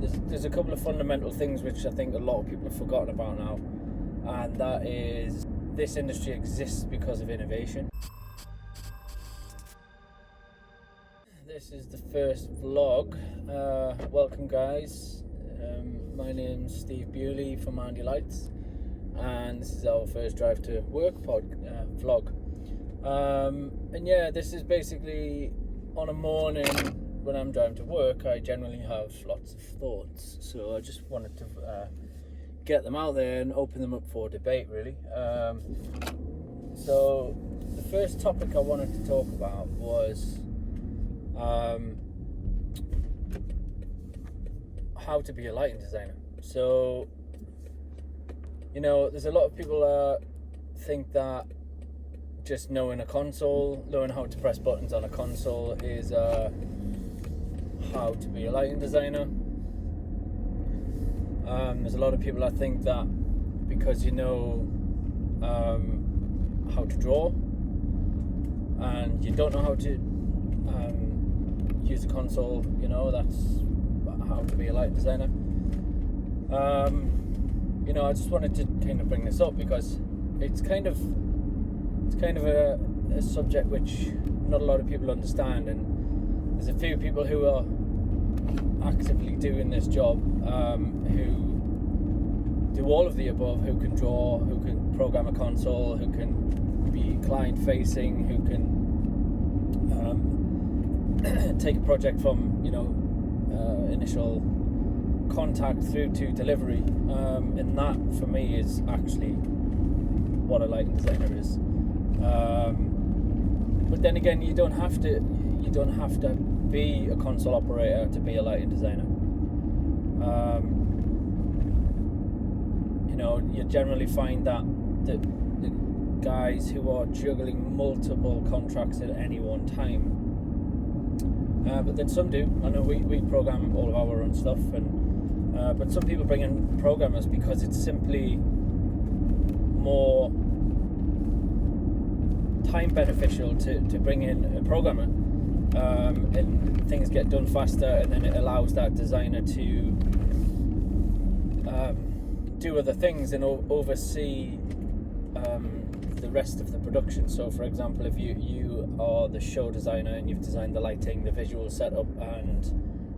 There's a couple of fundamental things which I think a lot of people have forgotten about now, and that is this industry exists because of innovation. This is the first vlog. Welcome guys. My name's Steve Bewley from Mandylights, and this is our first drive to work vlog. And yeah, this is basically on a morning when I'm driving to work. I generally have lots of thoughts, so I just wanted to get them out there and open them up for debate, really. So the first topic I wanted to talk about was how to be a lighting designer. So, you know, there's a lot of people think that just knowing a console, knowing how to press buttons on a console is how to be a lighting designer. There's a lot of people that think that because you know how to draw and you don't know how to use a console, you know, that's how to be a lighting designer. You know, I just wanted to kind of bring this up because it's kind of a subject which not a lot of people understand, and there's a few people who are actively doing this job who do all of the above, who can draw, who can program a console, who can be client facing, who can take a project from, you know, initial contact through to delivery, and that for me is actually what a lighting designer is. But then again, you don't have to be a console operator to be a lighting designer. You know, you generally find that the guys who are juggling multiple contracts at any one time, but then some do. I know we program all of our own stuff, and but some people bring in programmers because it's simply more time beneficial to bring in a programmer, and things get done faster, and then it allows that designer to do other things and oversee the rest of the production. So for example, if you are the show designer and you've designed the lighting, the visual setup,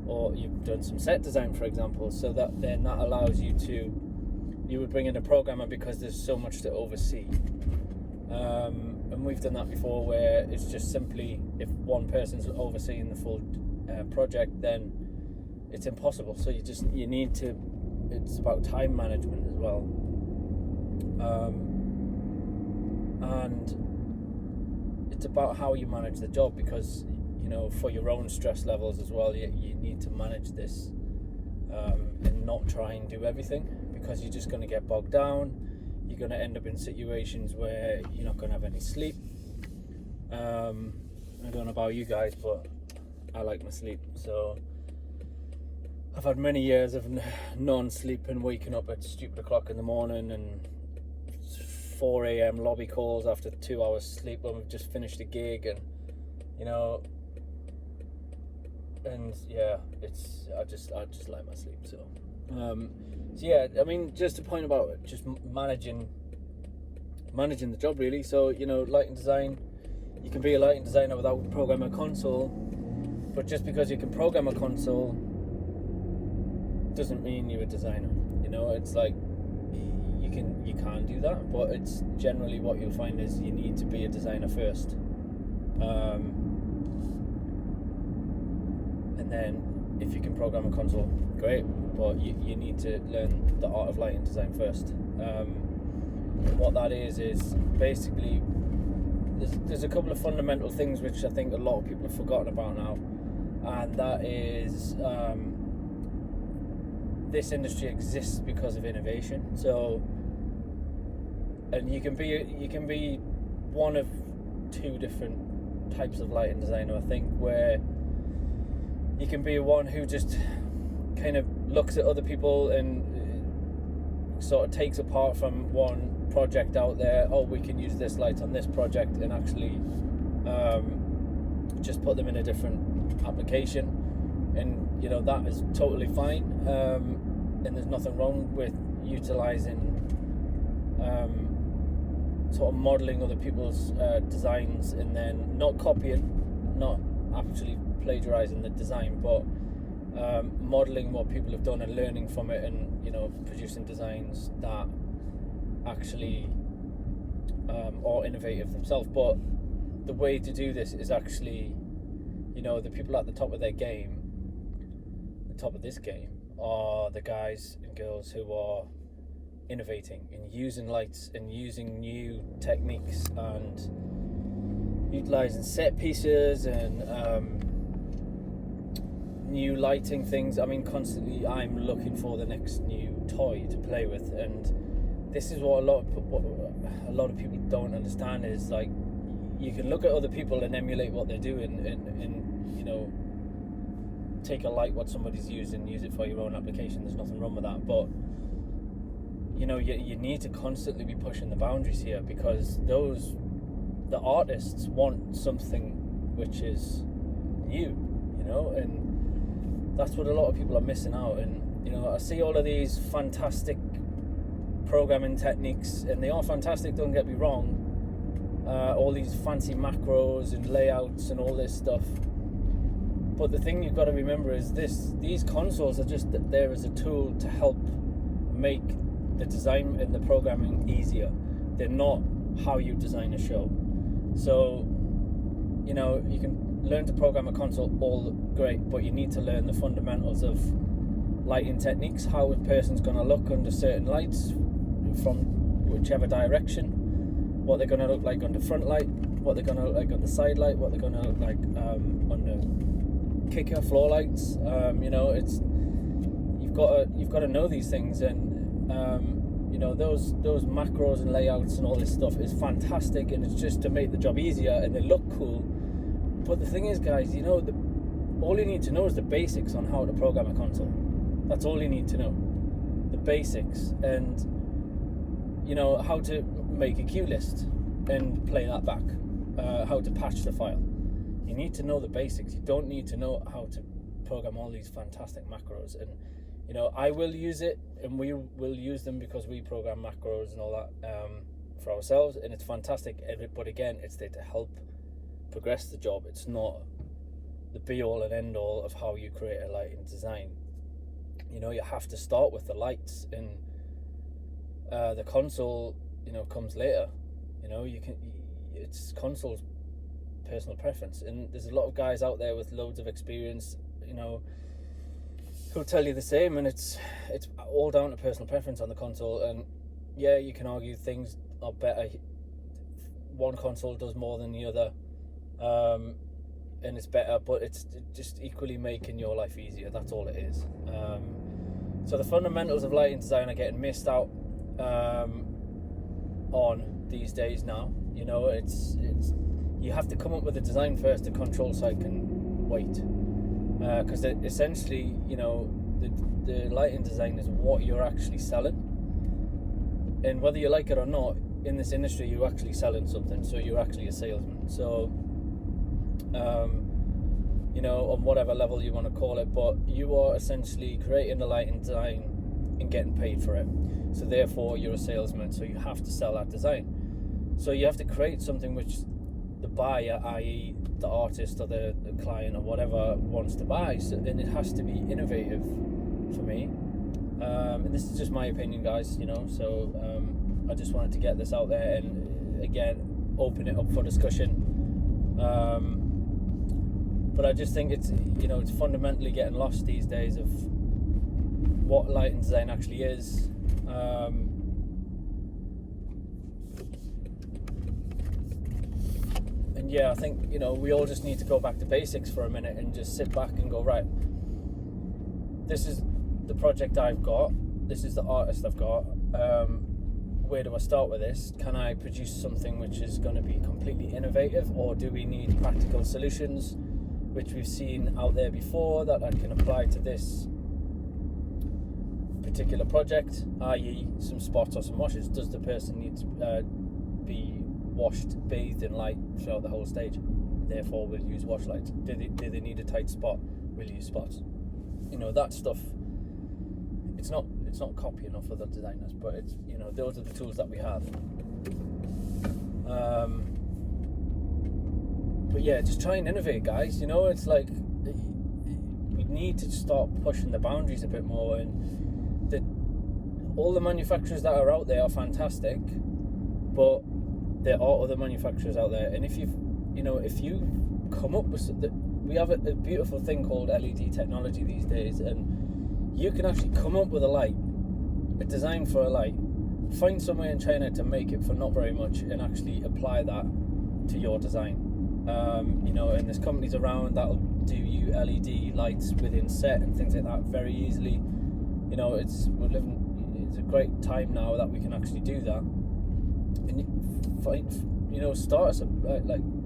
or you've done some set design, for example, so that allows you would bring in a programmer because there's so much to oversee. And we've done that before, where it's just simply, if one person's overseeing the full project, then it's impossible. So you need to, it's about time management as well. And it's about how you manage the job, because, you know, for your own stress levels as well, you need to manage this and not try and do everything, because you're just going to get bogged down. You're going to end up in situations where you're not going to have any sleep. I don't know about you guys, but I like my sleep. So I've had many years of non-sleep and waking up at stupid o'clock in the morning and 4 a.m. lobby calls after 2 hours sleep when we've just finished a gig, and you know, and yeah, I just like my sleep. So yeah, I mean, just a point about just managing the job, really. So, you know, lighting design, you can be a lighting designer without programming a console, but just because you can program a console doesn't mean you're a designer. You know, it's like you can do that, but it's generally what you'll find is you need to be a designer first, and then if you can program a console, great, but you need to learn the art of lighting design first. And what that is basically, there's a couple of fundamental things which I think a lot of people have forgotten about now, and that is this industry exists because of innovation. So, and you can be one of two different types of lighting designer, I think, where you can be one who just kind of looks at other people and sort of takes apart from one project out there, oh, we can use this light on this project, and actually just put them in a different application. and you know that is totally fine, and there's nothing wrong with utilizing sort of modeling other people's designs and then not copying, not actually plagiarizing the design, but modeling what people have done and learning from it, and you know, producing designs that actually are innovative themselves. But the way to do this is actually, you know, the people at the top of their game, the top of this game, are the guys and girls who are innovating and using lights and using new techniques and utilizing set pieces and new lighting things. I mean, constantly I'm looking for the next new toy to play with, and this is what a lot of people don't understand is, like, you can look at other people and emulate what they're doing, and you know, take a light what somebody's using, use it for your own application. There's nothing wrong with that, but you know, you need to constantly be pushing the boundaries here, because the artists want something which is new, you know, and that's what a lot of people are missing out. And you know, I see all of these fantastic programming techniques, and they are fantastic, don't get me wrong, all these fancy macros and layouts and all this stuff, but the thing you've got to remember is these consoles are just there as a tool to help make the design and the programming easier. They're not how you design a show. So, you know, you can learn to program a console, all great, but you need to learn the fundamentals of lighting techniques, how a person's going to look under certain lights from whichever direction, what they're going to look like under front light, what they're going to look like under side light, what they're going to look like under kicker floor lights. You know, it's you've got to know these things, and you know, those macros and layouts and all this stuff is fantastic, and it's just to make the job easier and they look cool. But the thing is, guys, you know, all you need to know is the basics on how to program a console. That's all you need to know, the basics, and you know, how to make a cue list and play that back, how to patch the file. You need to know the basics. You don't need to know how to program all these fantastic macros. And you know, I will use it, and we will use them because we program macros and all that for ourselves, and it's fantastic. But again, it's there to help progress the job. It's not the be all and end all of how you create a lighting design. You know, you have to start with the lights, and the console, you know, comes later. You know, it's console's personal preference, and there's a lot of guys out there with loads of experience, you know, who'll tell you the same, and it's all down to personal preference on the console. And yeah, you can argue things are better, one console does more than the other, and it's better, but it's just equally making your life easier. That's all it is. So the fundamentals of lighting design are getting missed out on these days now. You know, it's you have to come up with a design first. The control side can wait, because essentially, you know, the lighting design is what you're actually selling, and whether you like it or not, in this industry, you're actually selling something. So you're actually a salesman. So you know, on whatever level you want to call it, but you are essentially creating the lighting design and getting paid for it. So therefore, you're a salesman. So you have to sell that design. So you have to create something which the buyer, i.e. the artist or the client or whatever, wants to buy. So then it has to be innovative for me. And this is just my opinion, guys, you know. So I just wanted to get this out there and, again, open it up for discussion. But I just think it's, you know, it's fundamentally getting lost these days of what lighting design actually is. And yeah, I think, you know, we all just need to go back to basics for a minute and just sit back and go, right, this is the project I've got, this is the artist I've got, where do I start with this? Can I produce something which is going to be completely innovative, or do we need practical solutions which we've seen out there before that I can apply to this particular project, i.e. some spots or some washes? Does the person need to be washed, bathed in light throughout the whole stage? Therefore, we'll use wash lights. Do they need a tight spot? We'll use spots. that stuff. It's not copying off other designers, but it's those are the tools that we have. But yeah, just try and innovate, guys. It's like we need to start pushing the boundaries a bit more, and all the manufacturers that are out there are fantastic, but there are other manufacturers out there, and if you come up with we have a beautiful thing called LED technology these days, and you can actually come up with a design for a light, find somewhere in China to make it for not very much, and actually apply that to your design. And there's companies around that'll do you LED lights within set and things like that very easily. It's a great time now that we can actually do that. And start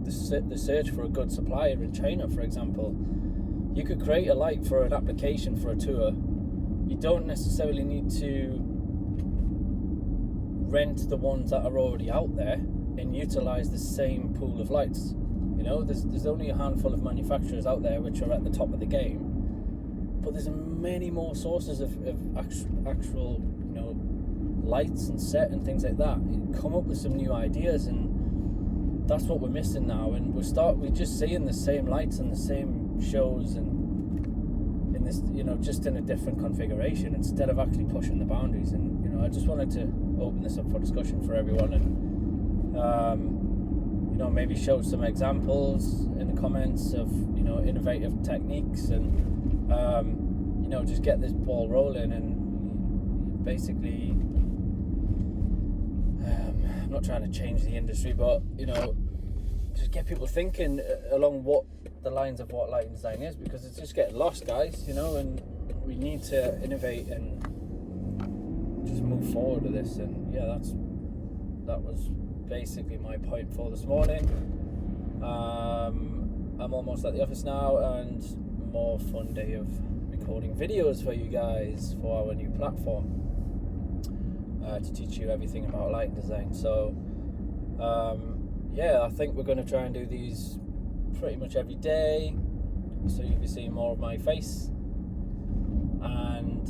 the search for a good supplier in China, for example. You could create a light for an application for a tour. You don't necessarily need to rent the ones that are already out there and utilize the same pool of lights. There's only a handful of manufacturers out there which are at the top of the game, but there's many more sources of actual lights and set and things like that. You come up with some new ideas, and that's what we're missing now. And we're just seeing the same lights and the same shows, and in this just in a different configuration, instead of actually pushing the boundaries. And I just wanted to open this up for discussion for everyone, and maybe show some examples in the comments of innovative techniques, and just get this ball rolling. And basically, I'm not trying to change the industry, but just get people thinking along what the lines of what lighting design is, because it's just getting lost, guys. And we need to innovate and just move forward with this. And yeah, that was basically my point for this morning. I'm almost at the office now, and more fun day of recording videos for you guys for our new platform, to teach you everything about lighting design. So I think we're going to try and do these pretty much every day, so you can see more of my face. And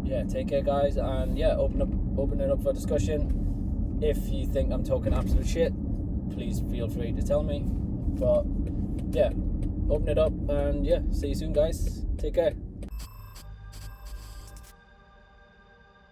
yeah, take care, guys, and yeah, open it up for discussion. If you think I'm talking absolute shit, please feel free to tell me. But yeah, open it up, and yeah, see you soon, guys. Take care.